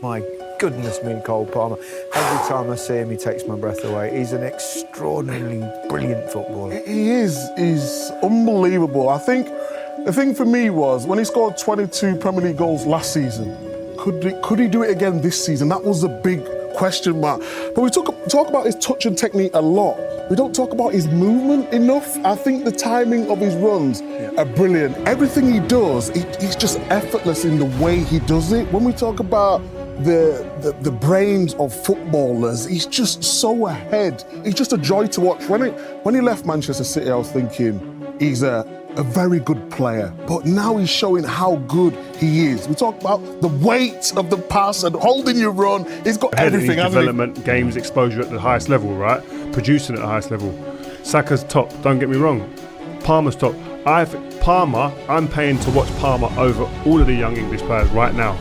My goodness me, Cole Palmer. Every time I see him, he takes my breath away. He's an extraordinarily brilliant footballer. He is. He's unbelievable. I think the thing for me was when he scored 22 Premier League goals last season, could he do it again this season? That was a big question mark. But we talk about his touch and technique a lot. We don't talk about his movement enough. I think the timing of his runs are brilliant. Everything he does, he's just effortless in the way he does it. When we talk about the brains of footballers, he's just so ahead. He's just a joy to watch. When he left Manchester City, I was thinking he's a very good player, but now he's showing how good he is. We talk about the weight of the pass and holding your run. He's got everything. Development, games, exposure at the highest level, right? Producing at the highest level. Saka's top, don't get me wrong. Palmer's top. I'm paying to watch Palmer over all of the young English players right now,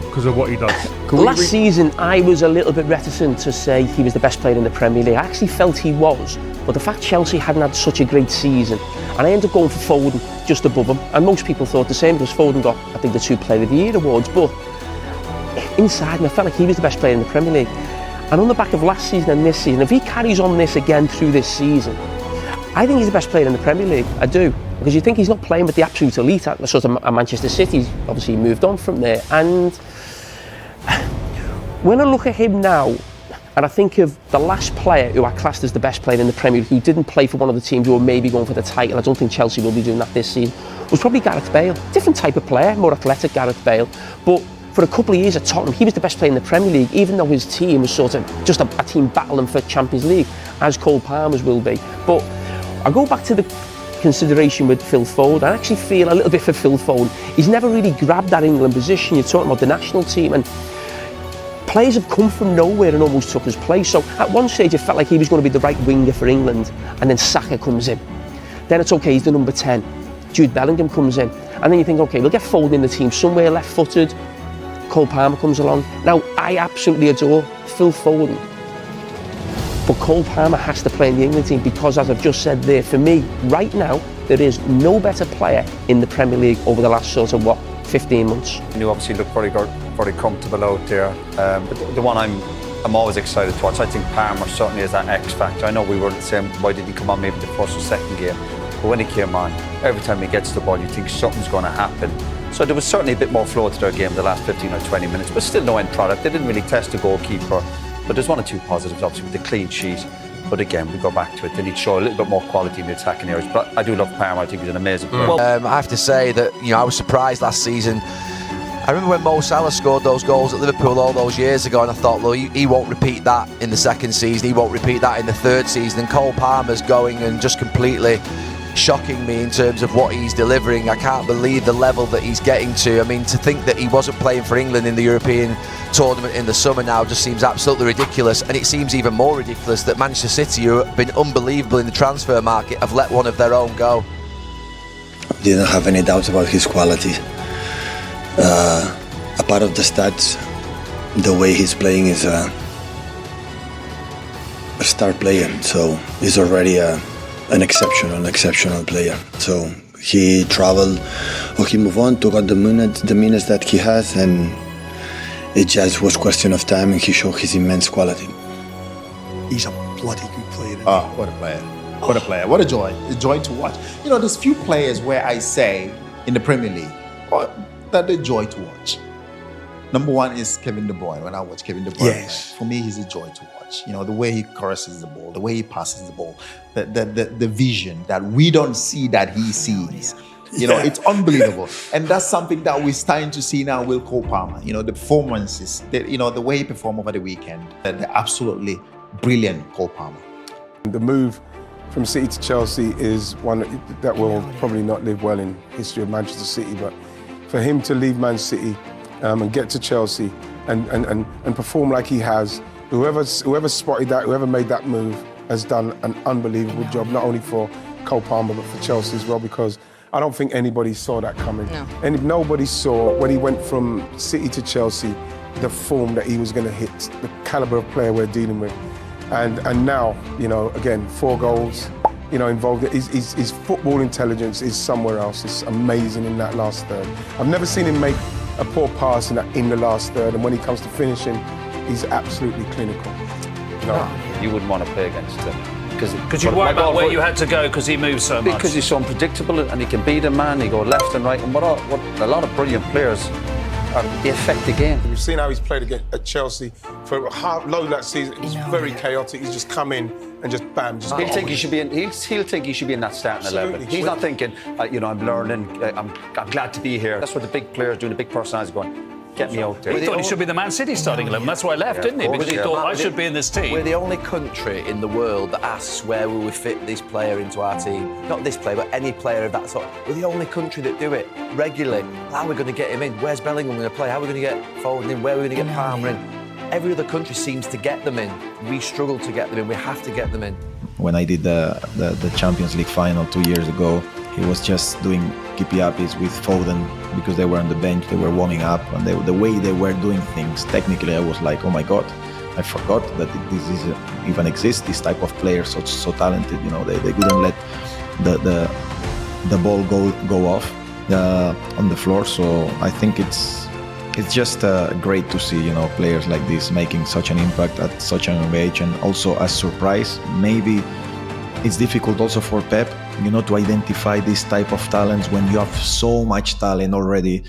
because of what he does. Last season, I was a little bit reticent to say he was the best player in the Premier League. I actually felt he was, but the fact Chelsea hadn't had such a great season, and I ended up going for Foden just above him, and most people thought the same because Foden got, I think, the 2 Player of the Year awards, but inside me, I felt like he was the best player in the Premier League. And on the back of last season and this season, if he carries on this again through this season, I think he's the best player in the Premier League. I do. Because you think he's not playing with the absolute elite at sort of Manchester City. He's obviously moved on from there. And when I look at him now, and I think of the last player who I classed as the best player in the Premier League, who didn't play for one of the teams who were maybe going for the title, I don't think Chelsea will be doing that this season, was probably Gareth Bale. Different type of player, more athletic Gareth Bale. But for a couple of years at Tottenham, he was the best player in the Premier League, even though his team was sort of just a team battling for Champions League, as Cole Palmer's will be. But I go back to the consideration with Phil Foden. I actually feel a little bit for Phil Foden. He's never really grabbed that England position. You're talking about the national team, and players have come from nowhere and almost took his place. So at one stage it felt like he was going to be the right winger for England, and then Saka comes in. Then it's okay, he's the number 10. Jude Bellingham comes in. And then you think, okay, we'll get Foden in the team somewhere left-footed. Cole Palmer comes along. Now, I absolutely adore Phil Foden, but Cole Palmer has to play in the England team because, as I've just said there, for me, right now, there is no better player in the Premier League over the last sort of, 15 months. You obviously look very comfortable out there. But the one I'm always excited to watch, I think Palmer certainly is that X factor. I know we were the same, why didn't he come on maybe the first or second game? But when he came on, every time he gets the ball, you think something's going to happen. So there was certainly a bit more flow to their game the last 15 or 20 minutes, but still no end product. They didn't really test the goalkeeper. But there's 1 or 2 positives, obviously, with the clean sheet. But again, we go back to it. They need to show a little bit more quality in the attacking areas. But I do love Palmer. I think he's an amazing player. I have to say that, I was surprised last season. I remember when Mo Salah scored those goals at Liverpool all those years ago, and I thought, well, he won't repeat that in the second season. He won't repeat that in the third season. And Cole Palmer's going and just completely shocking me in terms of what he's delivering. I can't believe the level that he's getting to. I mean, to think that he wasn't playing for England in the European tournament in the summer now just seems absolutely ridiculous. And it seems even more ridiculous that Manchester City, who have been unbelievable in the transfer market, have let one of their own go. Didn't have any doubts about his quality. A part of the stats, the way he's playing is a star player, so he's already an exceptional player. So he traveled, or he moved on, took out the minutes that he has, and it just was question of time, and he showed his immense quality. He's a bloody good player. Oh, what a player. What a player. What a joy. A joy to watch. There's few players where I say in the Premier League that they're joy to watch. Number 1 is Kevin De Bruyne. When I watch Kevin De Bruyne, Yes. for me, he's a joy to watch. The way he crosses the ball, the way he passes the ball, the vision that we don't see that he sees. It's unbelievable. And that's something that we're starting to see now with Cole Palmer. The performances, the way he performed over the weekend, the absolutely brilliant Cole Palmer. The move from City to Chelsea is one that will probably not live well in history of Manchester City, but for him to leave Man City and get to Chelsea and perform like he has, whoever spotted that, whoever made that move has done an unbelievable job, not only for Cole Palmer but for Chelsea as well, because I don't think anybody saw that coming. No. And nobody saw when he went from City to Chelsea the form that he was going to hit, the calibre of player we're dealing with. And now, again, 4 goals, involved. His football intelligence is somewhere else. It's amazing in that last third. I've never seen him make a poor pass in the last third, and when he comes to finishing, he's absolutely clinical. You wouldn't want to play against him. Because you worry about where you had to go because he moves so much. Because he's so unpredictable and he can beat a man, he go left and right. And what a lot of brilliant players are, they affect the game. We've seen how he's played at Chelsea for low that season. It was very chaotic. He's just come in and just bam. Just He'll think he should be in. He'll think he should be in that starting 11. He's not thinking, I'm learning. I'm glad to be here. That's what the big players doing. The big personalities going. Get me out there. He thought he should be the Man City starting 11. That's why I left, didn't he? Because he thought I should be in this team. We're the only country in the world that asks where will we fit this player into our team. Not this player, but any player of that sort. We're the only country that do it regularly. How are we going to get him in? Where's Bellingham going to play? How are we going to get Foden in? Where are we going to get Palmer in? Every other country seems to get them in. We struggle to get them in. We have to get them in. When I did the Champions League final 2 years ago, he was just doing keepy-uppies with Foden because they were on the bench, they were warming up, and the way they were doing things, technically I was like, oh my God, I forgot that this even exists, this type of player, so talented, they couldn't let the ball go off on the floor, so I think it's just great to see, players like this making such an impact at such a young age, and also a surprise. Maybe it's difficult also for Pep, to identify this type of talents when you have so much talent already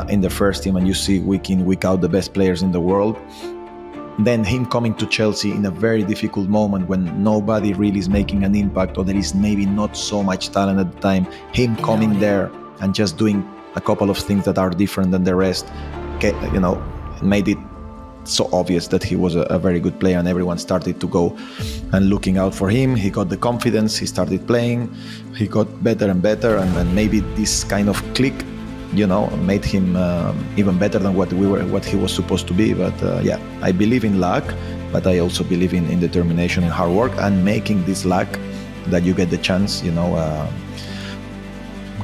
in the first team and you see week in, week out the best players in the world. Then him coming to Chelsea in a very difficult moment when nobody really is making an impact, or there is maybe not so much talent at the time, him coming there and just doing a couple of things that are different than the rest, made it so obvious that he was a very good player, and everyone started to go and looking out for him. He got the confidence, he started playing, he got better and better, and maybe this kind of click, made him even better than what he was supposed to be. But I believe in luck, but I also believe in determination and hard work, and making this luck that you get the chance,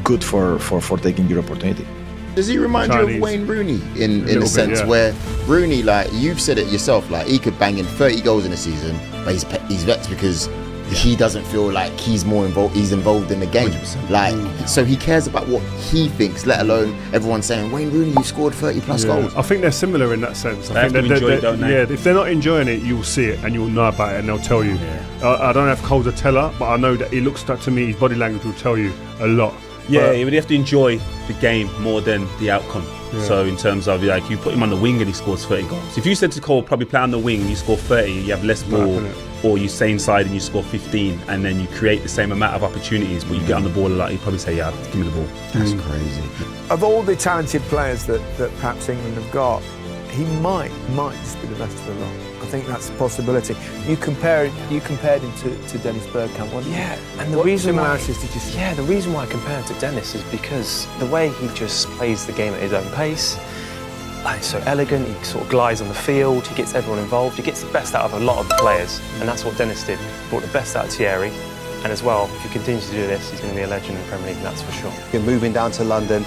good for taking your opportunity. Does he remind you of Wayne Rooney in the sense where Rooney, like you've said it yourself, like he could bang in 30 goals in a season, but he's vexed because he doesn't feel like he's involved in the game. 100%. So he cares about what he thinks, let alone everyone saying, Wayne Rooney, you scored 30 plus goals. I think they're similar in that sense. I think enjoy it, don't they? Yeah, if they're not enjoying it, you'll see it and you'll know about it and they'll tell you. I don't have Cole's a teller, but I know that he looks to me, his body language will tell you a lot. Yeah, you have to enjoy the game more than the outcome. Yeah. So in terms of you put him on the wing and he scores 30 goals. If you said to Cole, probably play on the wing and you score 30, you have less ball, or you stay inside and you score 15, and then you create the same amount of opportunities, but you get on the ball a lot, he'd probably say, yeah, give me the ball. That's crazy. Of all the talented players that perhaps England have got, he might just be the best of the lot. I think that's a possibility. You compared him to Dennis Bergkamp, wasn't you? Yeah, and the reason similarities did you see? Yeah, the reason why I compare him to Dennis is because the way he just plays the game at his own pace, he's so elegant, he sort of glides on the field, he gets everyone involved, he gets the best out of a lot of the players, and that's what Dennis did. He brought the best out of Thierry, and as well, if he continues to do this, he's going to be a legend in the Premier League, that's for sure. You're moving down to London,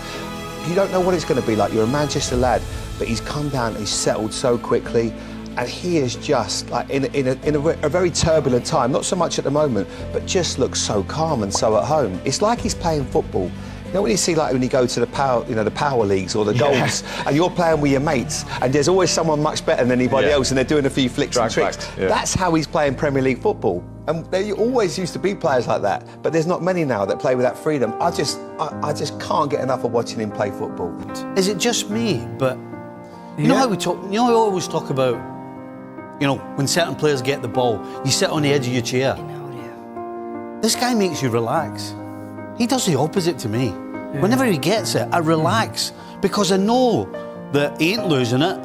you don't know what it's going to be like. You're a Manchester lad, but he's come down, he's settled so quickly, and he is just like in a very turbulent time, not so much at the moment, but just looks so calm and so at home. It's like he's playing football. You know when you see like when you go to the power leagues or the goals, and you're playing with your mates, and there's always someone much better than anybody else, and they're doing a few flicks and tricks. That's how he's playing Premier League football. And there always used to be players like that, but there's not many now that play with that freedom. I just can't get enough of watching him play football. Is it just me? But you know how we talk. You know, I always talk about, when certain players get the ball, you sit on the edge of your chair. This guy makes you relax. He does the opposite to me. Whenever he gets it, I relax because I know that he ain't losing it.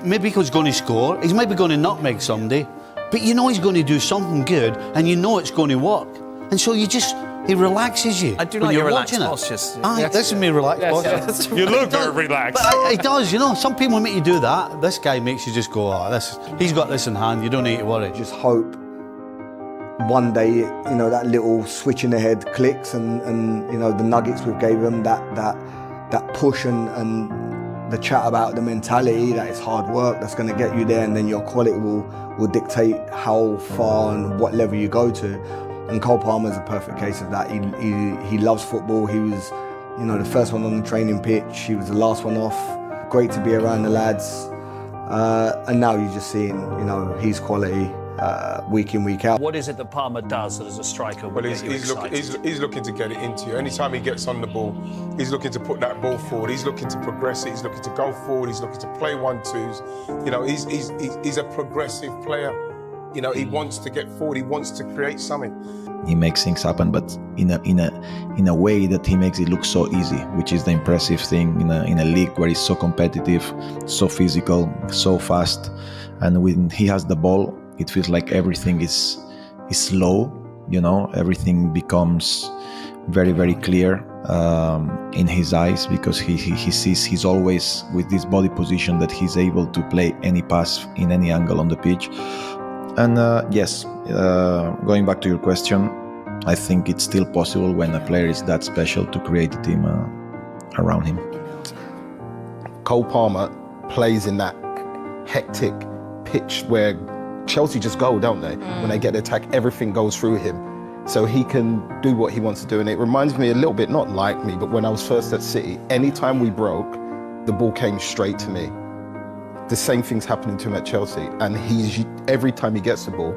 Maybe he's going to score. He's maybe going to nutmeg somebody, but you know he's going to do something good, and you know it's going to work. And so he relaxes you. I do when like you're your relaxed watching postures. This is me relaxed posture. You look very relaxed. But it does, some people make you do that. This guy makes you just go, he's got this in hand, you don't need to worry. Just hope one day, that little switch in the head clicks and the nuggets we've gave him, that push and the chat about the mentality, that it's hard work, that's going to get you there, and then your quality will dictate how far and what level you go to. And Cole Palmer is a perfect case of that. He loves football. He was You know, the first one on the training pitch, he was the last one off. Great to be around the lads. And now you're just seeing, you know, his quality week in, week out. What is it that Palmer does that as a striker will get you excited? He's looking to get it into you. Anytime he gets on the ball, he's looking to put that ball forward. He's looking to progress it. He's looking to go forward. He's looking to play 1-2s. You know, he's a progressive player. You know, he wants to get forward. He wants to create something. He makes things happen, but in a way that he makes it look so easy, which is the impressive thing in a league where he's so competitive, so physical, so fast, and when he has the ball, it feels like everything is slow. You know, everything becomes very, very clear in his eyes, because he sees he's always with this body position that he's able to play any pass in any angle on the pitch. And yes, going back to your question, I think it's still possible when a player is that special to create a team around him. Cole Palmer plays in that hectic pitch where Chelsea just go, don't they? When they get the attack, everything goes through him. So he can do what he wants to do. And it reminds me a little bit, not like me, but when I was first at City, anytime we broke, the ball came straight to me. The same thing's happening to him at Chelsea. And every time he gets the ball,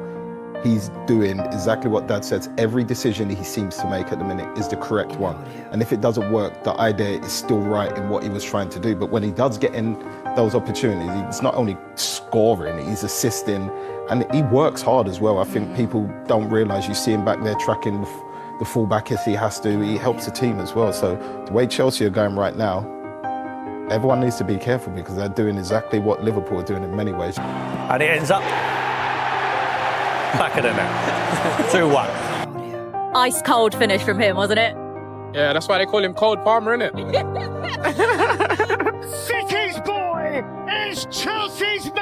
he's doing exactly what Dad says. Every decision he seems to make at the minute is the correct one. And if it doesn't work, the idea is still right in what he was trying to do. But when he does get in those opportunities, he's not only scoring, he's assisting, and he works hard as well. I think people don't realise, you see him back there tracking the full-back if he has to. He helps the team as well. So the way Chelsea are going right now, everyone needs to be careful, because they're doing exactly what Liverpool are doing in many ways. And it ends up back of the net. 2-1. Ice cold finish from him, wasn't it? Yeah, that's why they call him Cold Palmer, innit? City's boy is Chelsea's man.